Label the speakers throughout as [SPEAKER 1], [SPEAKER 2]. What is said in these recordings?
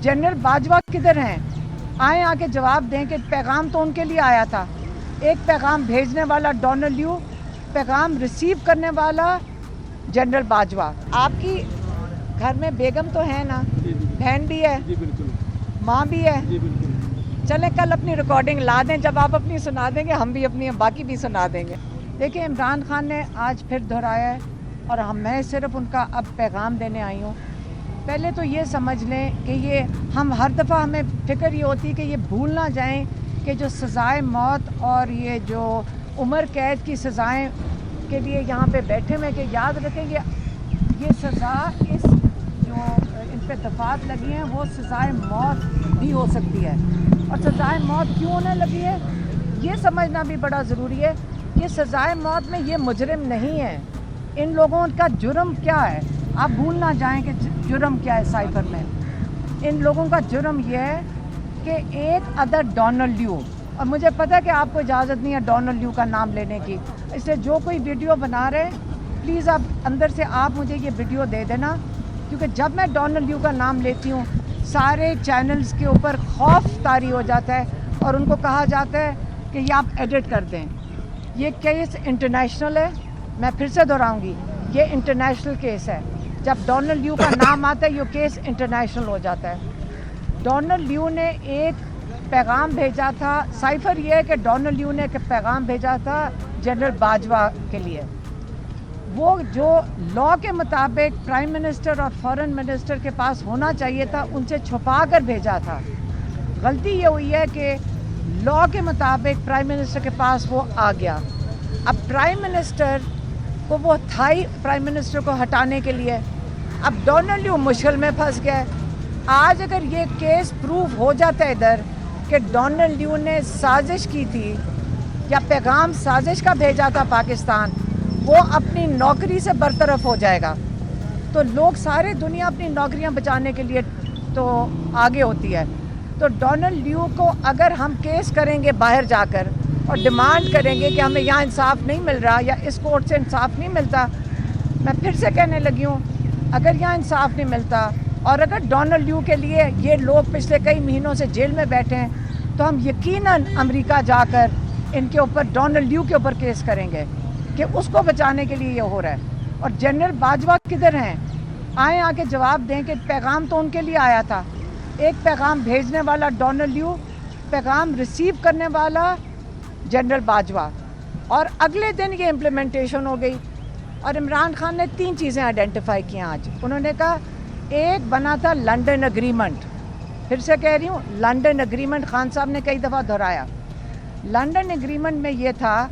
[SPEAKER 1] General Bajwa किधर हैं? आए आके जवाब दें कि पैगाम तो उनके लिए आया था। एक पैगाम भेजने वाला डोनाल्ड ल्यू, पैगाम रिसीव करने वाला जनरल बाजवा। आपकी घर में बेगम तो है ना, बहन भी है, माँ भी है। चले कल अपनी रिकॉर्डिंग ला दें, जब आप अपनी सुना देंगे हम भी अपनी बाकी भी सुना देंगे। देखिए, इमरान खान ने आज फिर दोहराया है और मैं सिर्फ उनका अब पैगाम देने आई हूँ। पहले तो ये समझ लें कि ये हम हर दफ़ा हमें फ़िक्र ये होती है कि ये भूल ना जाएं कि जो सज़ाए मौत और ये जो उम्र कैद की सज़ाएं के लिए यहाँ पे बैठे हुए कि याद रखें ये सज़ा इस जो इन पे दफ़ात लगी हैं वो सज़ाए मौत भी हो सकती है। और सज़ाए मौत क्यों होने लगी है ये समझना भी बड़ा ज़रूरी है। ये सज़ाए मौत में ये मुजरिम नहीं है, इन लोगों का जुर्म क्या है आप भूल ना जाएं कि जुर्म क्या है। साइफर में इन लोगों का जुर्म यह है कि एक अदर डोनाल्ड ल्यू, और मुझे पता है कि आपको इजाज़त नहीं है डोनाल्ड ल्यू का नाम लेने की, इसलिए जो कोई वीडियो बना रहे प्लीज़ आप अंदर से आप मुझे ये वीडियो दे देना, क्योंकि जब मैं डोनाल्ड ल्यू का नाम लेती हूँ सारे चैनल्स के ऊपर खौफ तारी हो जाता है और उनको कहा जाता है कि ये आप एडिट कर दें। ये केस इंटरनेशनल है, मैं फिर से दोहराऊँगी, ये इंटरनेशनल केस है। जब डोनाल्ड ल्यू का नाम आता है ये केस इंटरनेशनल हो जाता है। डोनाल्ड ल्यू ने एक पैगाम भेजा था, साइफर ये है कि डोनाल्ड ल्यू ने एक पैगाम भेजा था जनरल बाजवा के लिए। वो जो लॉ के मुताबिक प्राइम मिनिस्टर और फॉरेन मिनिस्टर के पास होना चाहिए था उनसे छुपा कर भेजा था। गलती ये हुई है कि लॉ के मुताबिक प्राइम मिनिस्टर के पास वो आ गया। अब प्राइम मिनिस्टर को वो थाई प्राइम मिनिस्टर को हटाने के लिए अब डोनाल्ड ल्यू मुश्किल में फंस गया। आज अगर ये केस प्रूव हो जाता है इधर कि डोनाल्ड ल्यू ने साजिश की थी या पैगाम साजिश का भेजा था पाकिस्तान, वो अपनी नौकरी से बरतरफ हो जाएगा। तो लोग सारे दुनिया अपनी नौकरियां बचाने के लिए तो आगे होती है। तो डोनाल्ड ल्यू को अगर हम केस करेंगे बाहर जाकर और डिमांड करेंगे कि हमें यहाँ इंसाफ नहीं मिल रहा या इस कोर्ट से इंसाफ नहीं मिलता, मैं फिर से कहने लगी हूँ अगर यहाँ इंसाफ नहीं मिलता और अगर डोनाल्ड ल्यू के लिए ये लोग पिछले कई महीनों से जेल में बैठे हैं तो हम यकीनन अमेरिका जाकर इनके ऊपर डोनाल्ड ल्यू के ऊपर केस करेंगे कि उसको बचाने के लिए ये हो रहा है। और जनरल बाजवा किधर हैं? आए आके जवाब दें कि पैगाम तो उनके लिए आया था। एक पैगाम भेजने वाला डोनाल्ड ल्यू, पैगाम रिसीव करने वाला जनरल बाजवा। और अगले दिन ये इम्प्लीमेंटेशन हो गई और इमरान खान ने 3 चीज़ें आइडेंटिफाई की आज। उन्होंने कहा एक बना था लंदन एग्रीमेंट, फिर से कह रही हूँ लंदन एग्रीमेंट, खान साहब ने कई दफ़ा दोहराया। लंदन एग्रीमेंट में ये था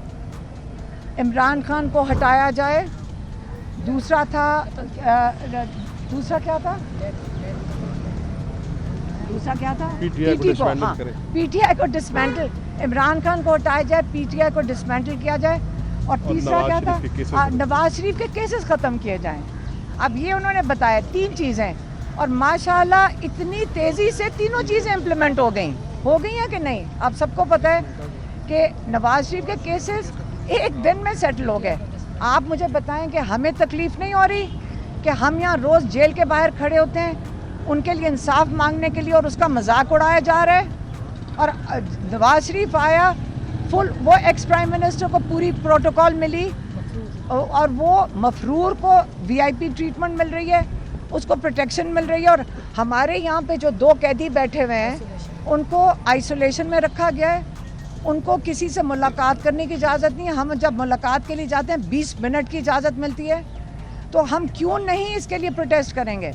[SPEAKER 1] इमरान खान को हटाया जाए, दूसरा था दूसरा क्या था पीटीआई को डिसमेंटल, इमरान खान को हटाया जाए, पीटीआई को डिसमेंटल किया जाए, और तीसरा क्या था नवाज शरीफ के केसेस ख़त्म किए जाएं। अब ये उन्होंने बताया 3 चीज़ें, और माशाल्लाह इतनी तेज़ी से तीनों चीज़ें इम्प्लीमेंट हो गई हैं कि नहीं। आप सबको पता है कि नवाज शरीफ के केसेस एक दिन में सेटल हो गए। आप मुझे बताएं कि हमें तकलीफ़ नहीं हो रही कि हम यहाँ रोज़ जेल के बाहर खड़े होते हैं उनके लिए इंसाफ मांगने के लिए और उसका मजाक उड़ाया जा रहा है। और नवाज शरीफ आया फुल, वो एक्स प्राइम मिनिस्टर को पूरी प्रोटोकॉल मिली और वो मफरूर को वीआईपी ट्रीटमेंट मिल रही है, उसको प्रोटेक्शन मिल रही है। और हमारे यहाँ पे जो 2 कैदी बैठे हुए हैं उनको आइसोलेशन में रखा गया है, उनको किसी से मुलाकात करने की इजाज़त नहीं है। हम जब मुलाकात के लिए जाते हैं 20 मिनट की इजाज़त मिलती है, तो हम क्यों नहीं इसके लिए प्रोटेस्ट करेंगे।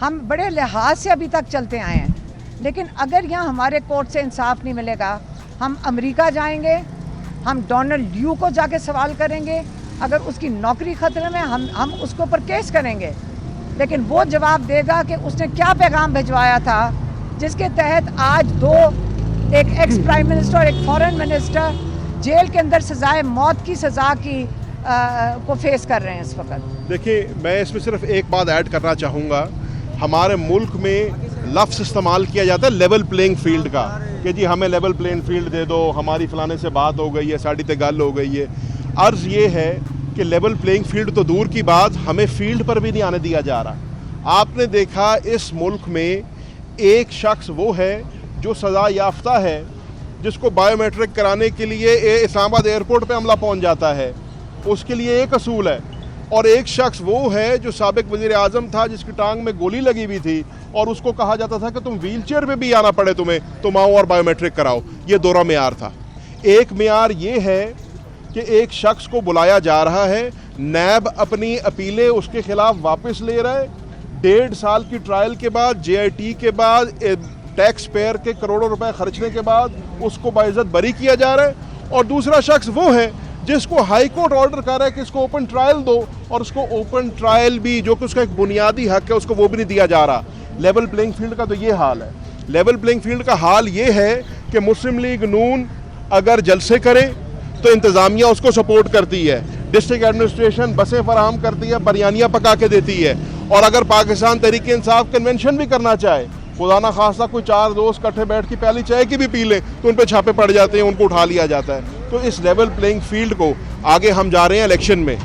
[SPEAKER 1] हम बड़े लिहाज से अभी तक चलते आए हैं, लेकिन अगर यहाँ हमारे कोर्ट से इंसाफ नहीं मिलेगा हम अमेरिका जाएंगे, हम डोनाल्ड ल्यू को जाके सवाल करेंगे, अगर उसकी नौकरी ख़तरे में हम उसके ऊपर केस करेंगे, लेकिन वो जवाब देगा कि उसने क्या पैगाम भिजवाया था जिसके तहत आज 2 एक एक्स प्राइम मिनिस्टर और एक फॉरेन मिनिस्टर जेल के अंदर सजाए मौत की सज़ा की को फेस कर रहे हैं इस वक्त।
[SPEAKER 2] देखिए, मैं इसमें सिर्फ एक बात ऐड करना चाहूँगा। हमारे मुल्क में लफ्ज़ इस्तेमाल किया जाता है लेवल प्लेइंग फील्ड का, कि जी हमें लेवल प्लेइंग फील्ड दे दो, हमारी फलाने से बात हो गई है, साड़ी ते गल हो गई है। अर्ज़ ये है कि लेवल प्लेइंग फील्ड तो दूर की बात, हमें फील्ड पर भी नहीं आने दिया जा रहा। आपने देखा इस मुल्क में ایک شخص وہ ہے جو سزا یافتہ ہے, جس کو بائیو میٹرک کرانے کے لیے اسلام آباد ایئرپورٹ پہ عملہ پہنچ جاتا ہے, اس کے لیے ایک اصول ہے, اور ایک شخص وہ ہے جو سابق وزیر اعظم تھا جس کی ٹانگ میں گولی لگی ہوئی تھی اور اس کو کہا جاتا تھا کہ تم ویل چیئر پہ بھی آنا پڑے تمہیں, تم آؤ اور بائیو میٹرک کراؤ. یہ دوہرا معیار تھا. ایک معیار یہ ہے کہ ایک شخص کو بلایا جا رہا ہے, نیب اپنی اپیلیں اس کے خلاف واپس لے رہا ہے, 1.5 سال کی ٹرائل کے بعد, جے آئی ٹی کے بعد, ٹیکس پیئر کے کروڑوں روپے خرچنے کے بعد اس کو باعزت بری کیا جا رہا ہے. اور دوسرا شخص وہ ہے جس کو ہائی کورٹ آرڈر کر رہا ہے کہ اس کو اوپن ٹرائل دو, اور اس کو اوپن ٹرائل بھی جو کہ اس کا ایک بنیادی حق ہے اس کو وہ بھی نہیں دیا جا رہا. لیول پلینگ فیلڈ کا تو یہ حال ہے. لیول پلینگ فیلڈ کا حال یہ ہے کہ مسلم لیگ نون اگر جلسے کرے تو انتظامیہ اس کو سپورٹ کرتی ہے, ڈسٹرکٹ ایڈمنسٹریشن بسیں فراہم کرتی ہے, بریانیاں پکا کے دیتی ہے, اور اگر پاکستان تحریک انصاف کنونشن بھی کرنا چاہے, خدا نہ خواستہ کوئی 4 دوست کٹھے بیٹھ کے پیالی چائے کی بھی پی لیں تو ان پہ چھاپے پڑ جاتے ہیں, ان کو اٹھا لیا جاتا ہے. تو اس لیول پلینگ فیلڈ کو آگے ہم جا رہے ہیں الیکشن میں,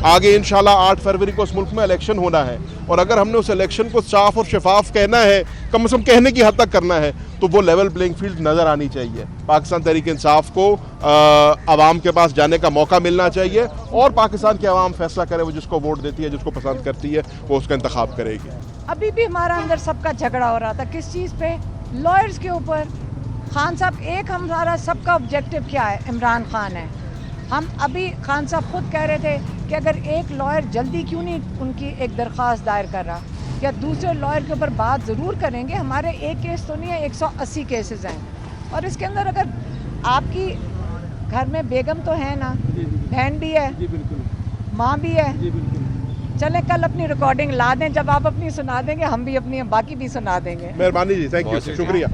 [SPEAKER 2] آگے انشاءاللہ 8 فروری کو اس ملک میں الیکشن ہونا ہے, اور اگر ہم نے اس الیکشن کو صاف اور شفاف کہنا ہے, کم از کم کہنے کی حد تک کرنا ہے, تو وہ لیول پلینگ فیلڈ نظر آنی چاہیے. پاکستان تحریک انصاف کو عوام کے پاس جانے کا موقع ملنا چاہیے, اور پاکستان کی عوام فیصلہ کرے, وہ جس کو ووٹ دیتی ہے, جس کو پسند کرتی ہے, وہ اس کا انتخاب کرے گی.
[SPEAKER 1] ابھی بھی ہمارا اندر سب کا جھگڑا ہو رہا تھا, کس چیز پہ؟ لائرز کے اوپر. خان صاحب, ایک ہمارا سب کا آبجیکٹو کیا ہے؟ عمران خان ہے. ہم ابھی خان صاحب خود کہہ رہے تھے کہ اگر ایک لائر جلدی کیوں نہیں ان کی ایک درخواست دائر کر رہا, یا دوسرے لائر کے اوپر بات ضرور کریں گے. ہمارے ایک کیس تو نہیں ہے, 180 کیسز ہیں, اور اس کے اندر اگر آپ کی گھر میں بیگم تو ہے نا, بہن بھی ہے, ماں بھی ہے, چلیں کل اپنی ریکارڈنگ لا دیں, جب آپ اپنی سنا دیں گے ہم بھی اپنی باقی بھی سنا دیں گے.
[SPEAKER 2] مہربانی جی, تھینک یو, شکریہ.